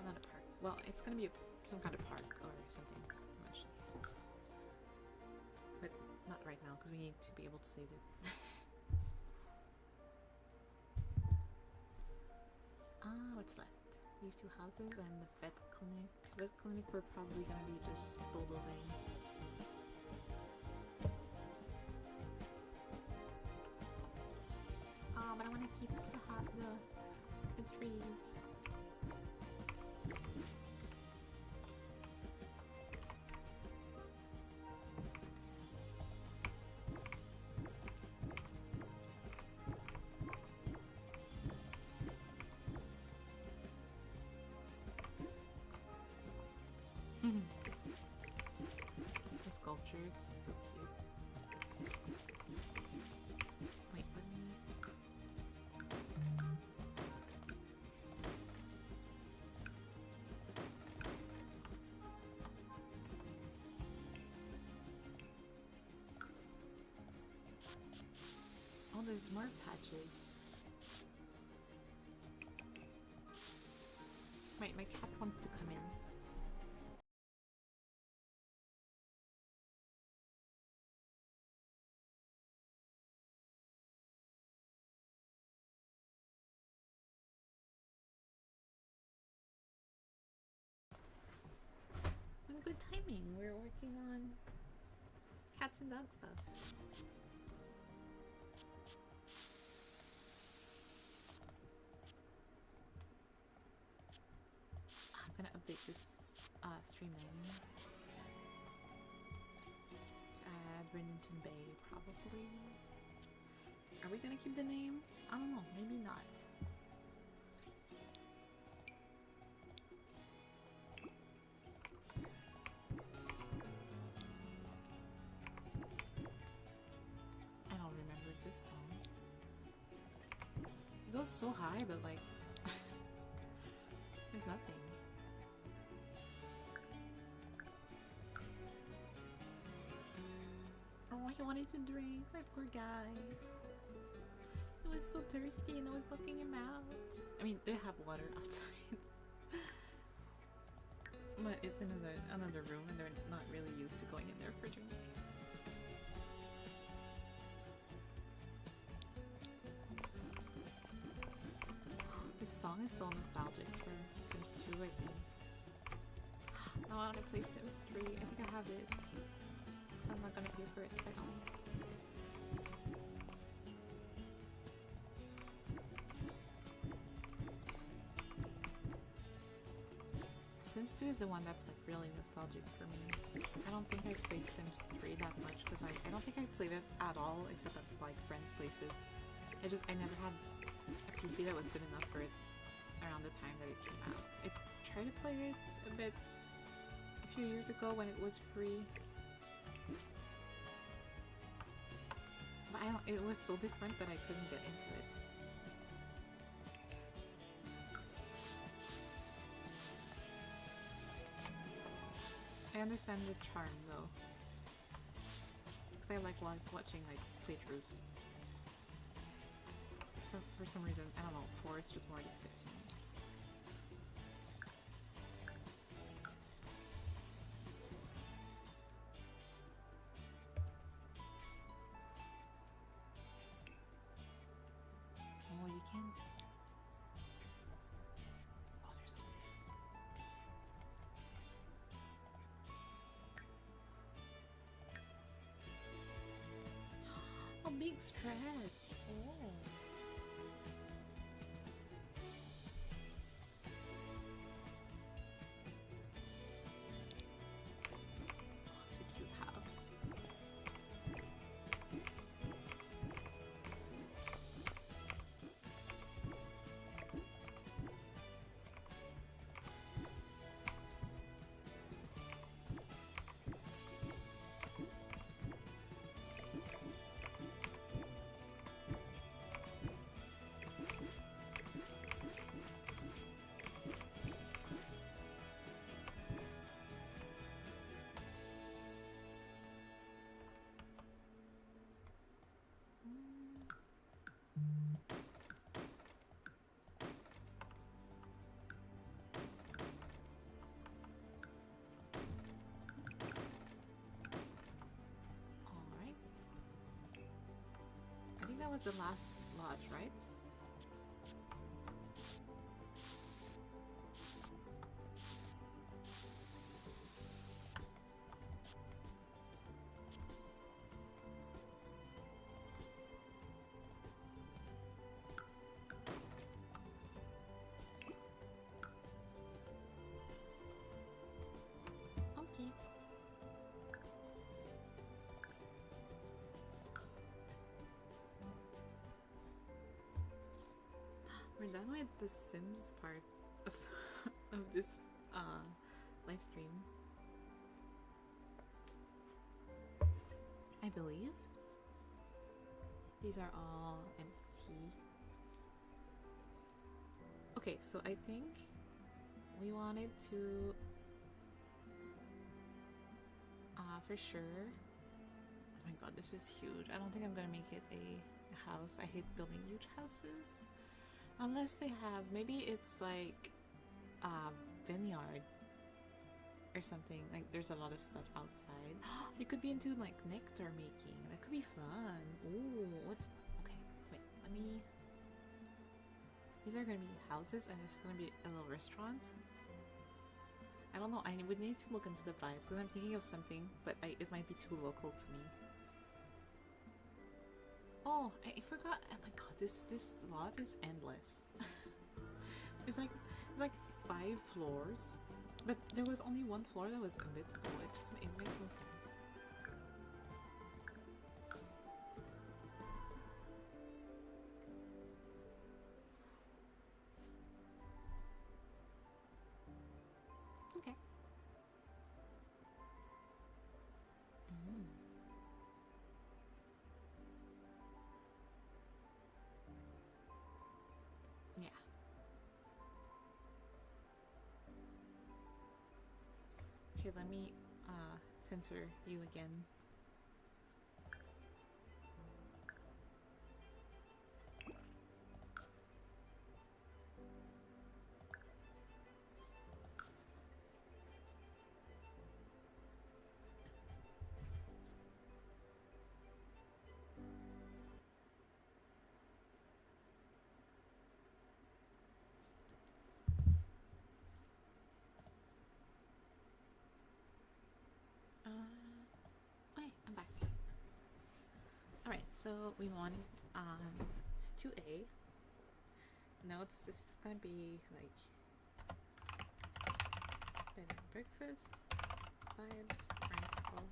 Not a park. Well, it's gonna be some kind of park or something. But not right now, because we need to be able to save it. What's left? These two houses and the vet clinic. Vet clinic we're probably gonna be just bulldozing. Oh, but I want to keep the trees. The sculptures, so cute. Wait, let me... Oh, there's more patches. Wait, my cat wants to come in. Good timing. We're working on cats and dog stuff. I'm gonna update this stream name. Add Brindleton Bay, probably. Are we gonna keep the name? I don't know. Maybe not. It goes so high, but like There's nothing. Oh, he wanted to drink, my poor guy. He was so thirsty and I was bucking him out. I mean, they have water outside. But it's in another room and they're not really used to going in there for drink. This song is so nostalgic for Sims 2, I think. Now I want to play Sims 3. I think I have it. So I'm not gonna pay for it if I don't. Sims 2 is the one that's like really nostalgic for me. I don't think I played Sims 3 that much because I don't think I played it at all except at like friends' places. I never had a PC that was good enough for it around the time that it came out. I tried to play it a bit a few years ago when it was free. But it was so different that I couldn't get into it. I understand the charm though, because I like watching like playthroughs. So for some reason, I don't know, 4 is just more addictive to me. Oh, you can't. Oh, there's others. A big stretch. Oh. It's a cute house. That was the last lodge, right? Okay. We're done with the Sims part of this live stream. I believe these are all empty. Okay, so I think we wanted to for sure. Oh my god, this is huge. I don't think I'm gonna make it a house. I hate building huge houses. Unless they have, maybe it's like a vineyard or something. Like there's a lot of stuff outside. You could be into like nectar making. That could be fun. Ooh, okay, wait, let me... These are gonna be houses and it's gonna be a little restaurant. I don't know, I would need to look into the vibes because I'm thinking of something, but it might be too local to me. Oh, I forgot. Oh my god, this lot is endless. It's like 5 floors, but there was only one floor that was habitable. It makes no sense. Okay. Yeah. Okay, let me censor you again. Okay, I'm back. Alright, so we want 2A. Notes, this is gonna be like bed and breakfast, vibes, practical.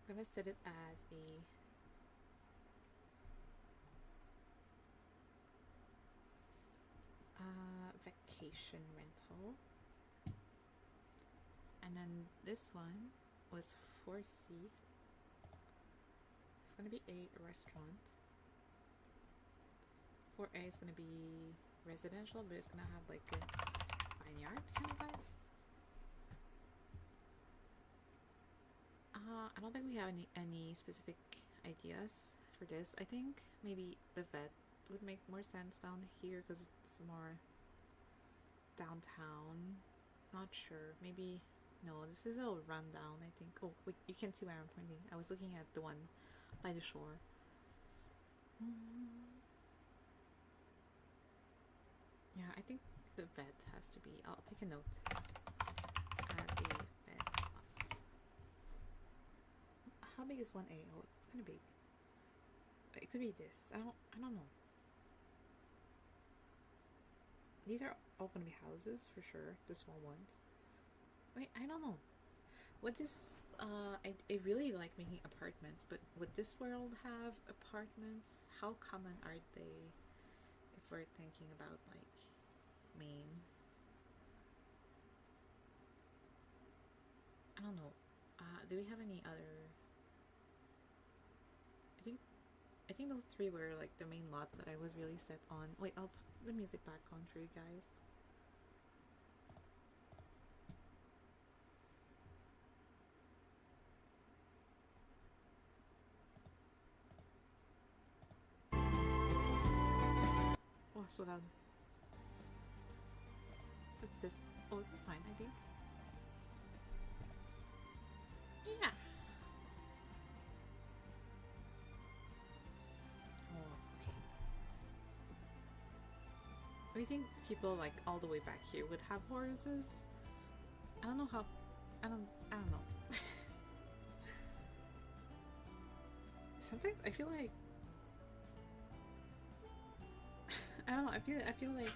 I'm gonna set it as a vacation rental. And then this one was 4C. It's gonna be a restaurant. 4A is gonna be residential, but it's gonna have like a vineyard kind of vibe. I don't think we have any specific ideas for this. I think maybe the vet would make more sense down here because it's more downtown. Not sure. Maybe no. This is a rundown. I think. Oh, wait, you can see where I'm pointing. I was looking at the one by the shore. Yeah, I think the vet has to be. I'll take a note. Add a vet lot. How big is 1A? Oh, it's kind of big. It could be this. I don't know. These are all gonna be houses for sure. The small ones. Wait, I don't know. Would this? I really like making apartments, but would this world have apartments? How common are they? If we're thinking about like Maine. I don't know. Do we have any other? I think those three were like the main lots that I was really set on. Wait, I'll put the music back on for you guys. Oh, so loud. What's this? Oh, this is fine, I think. Yeah. Do you think people like all the way back here would have horses? I don't know how. I don't know. Sometimes I feel like I don't know. I feel like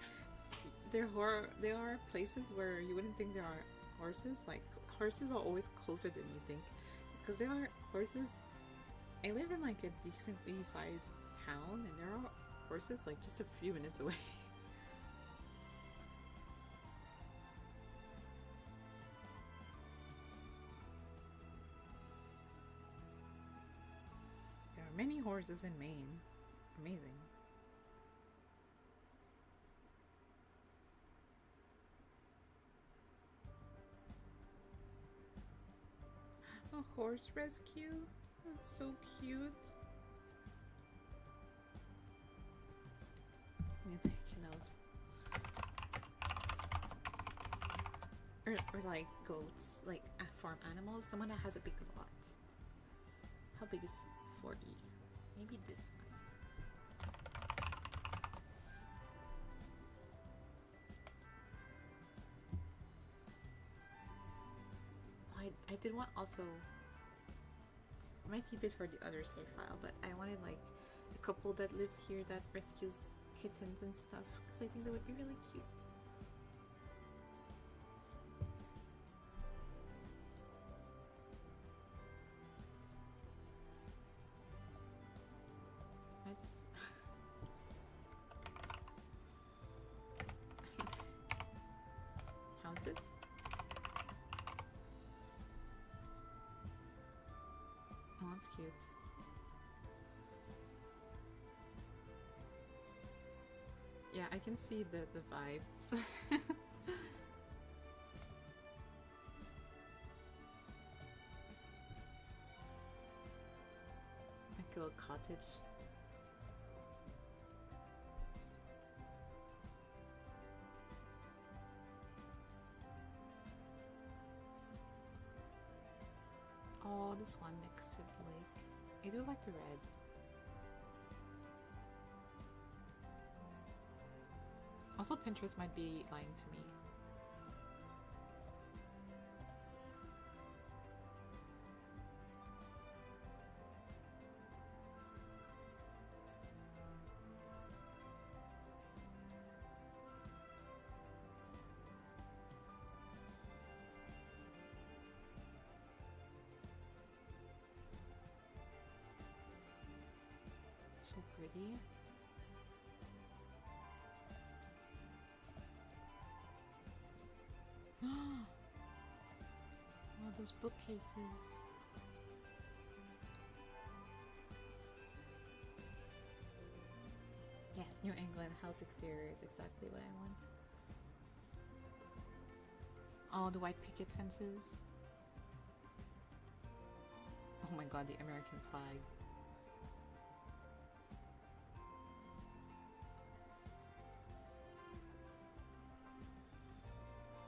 there are places where you wouldn't think there are horses. Like horses are always closer than you think, because there are horses. I live in like a decently sized town, and there are horses like just a few minutes away. There are many horses in Maine. Amazing. A horse rescue? That's so cute. I'm gonna take a note. Or like goats, like farm animals. Someone that has a big lot. How big is 4E? Maybe this one. I did want also. I might keep it for the other save file, but I wanted like a couple that lives here that rescues kittens and stuff, because I think that would be really cute. Houses. Oh, that's cute. Yeah, I can see the vibes. little cottage. Oh, this one next to the lake. I do like the red. Also, Pinterest might be lying to me. So pretty. Oh, those bookcases. Yes, New England house exterior is exactly what I want. Oh, the white picket fences. Oh my god, the American flag.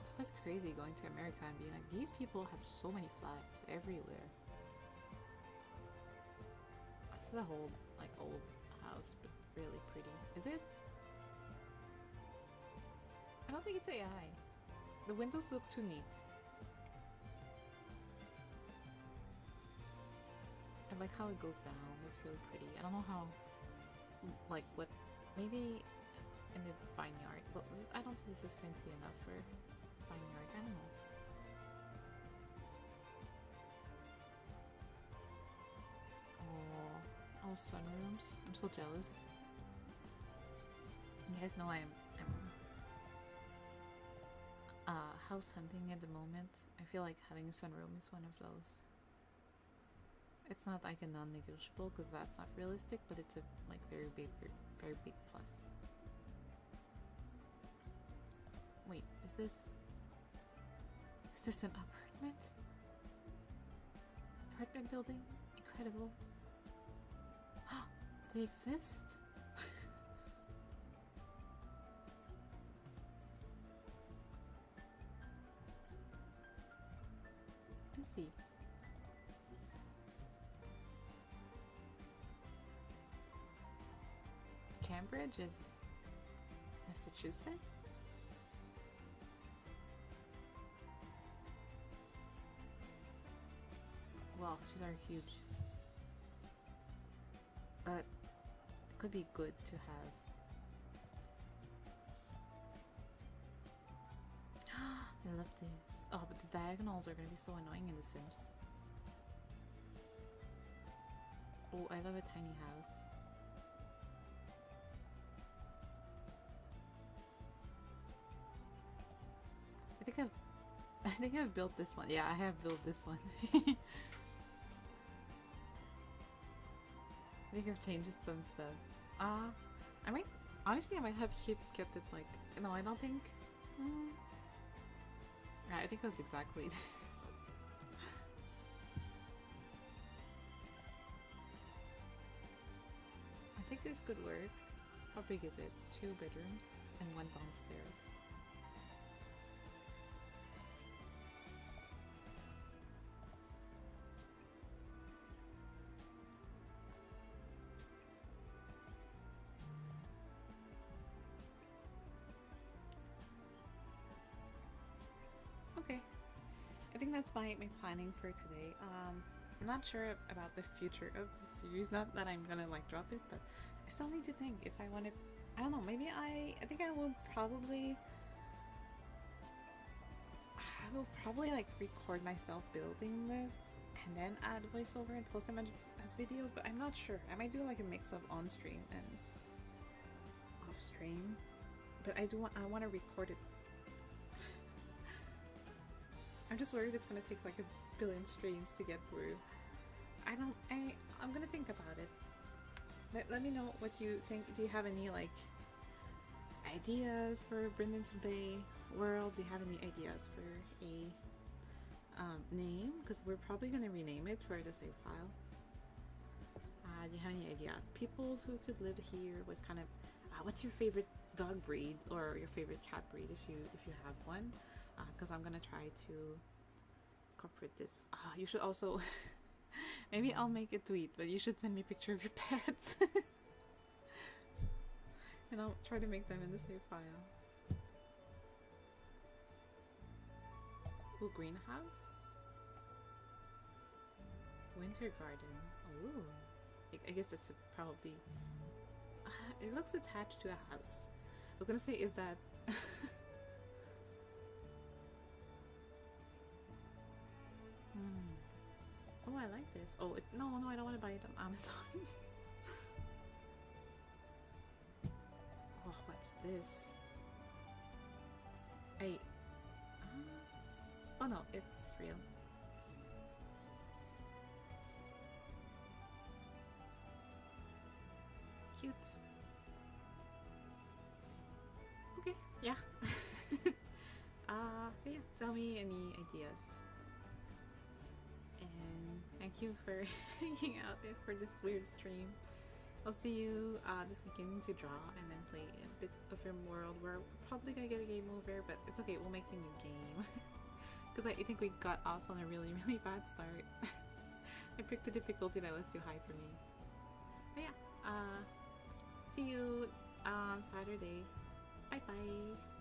It's always crazy going to America and being like, these people have so many flags everywhere. This is a whole, like, old house, but really pretty. Is it? I don't think it's AI. The windows look too neat. I like how it goes down. It's really pretty. I don't know how, like, what, maybe in the vineyard. But I don't think this is fancy enough for vineyard. I don't know. Oh, sunrooms. I'm so jealous. You guys know I'm house hunting at the moment. I feel like having a sunroom is one of those. It's not like a non-negotiable because that's not realistic, but it's a like very big plus. Wait, is this an apartment? Apartment building? Incredible. They exist? Let's see. Cambridge is Massachusetts? Wow, these are huge. But it could be good to have. I love this. Oh, but the diagonals are gonna be so annoying in The Sims. Oh, I love a tiny house. I think I've built this one. Yeah, I have built this one. I think I've changed some stuff. I might honestly I might have kept it like no, I don't think. Yeah, I think it was exactly this. I think this could work. How big is it? 2 bedrooms and 1 downstairs. Okay, I think that's my planning for today. I'm not sure about the future of the series, not that I'm gonna like drop it, but I still need to think if I want to, I don't know, maybe I think I will probably like record myself building this and then add voiceover and post them as videos, but I'm not sure. I might do like a mix of on stream and off stream, but I want to record it. I'm just worried it's gonna take like a billion streams to get through. I'm gonna think about it. Let me know what you think. Do you have any like ideas for Brindleton Bay world? Do you have any ideas for a name? Because we're probably gonna rename it for the save file. Do you have any idea. Peoples who could live here, what kind of, what's your favorite dog breed or your favorite cat breed if you have one? Because I'm gonna try to incorporate this. You should also, maybe I'll make a tweet, but you should send me a picture of your pets. And I'll try to make them in the save file. Ooh, greenhouse? Winter garden. Ooh. I guess that's probably... it looks attached to a house. I was gonna say, is that... Oh, I like this. Oh, no, I don't want to buy it on Amazon. Oh, what's this? Oh no, it's real. Cute. Okay, yeah. Yeah, tell me any ideas. And thank you for hanging out for this weird stream. I'll see you this weekend to draw and then play a bit of your world. We're probably gonna get a game over, but it's okay, we'll make a new game. Because I think we got off on a really bad start. I picked a difficulty that was too high for me. But yeah, see you on Saturday. Bye bye.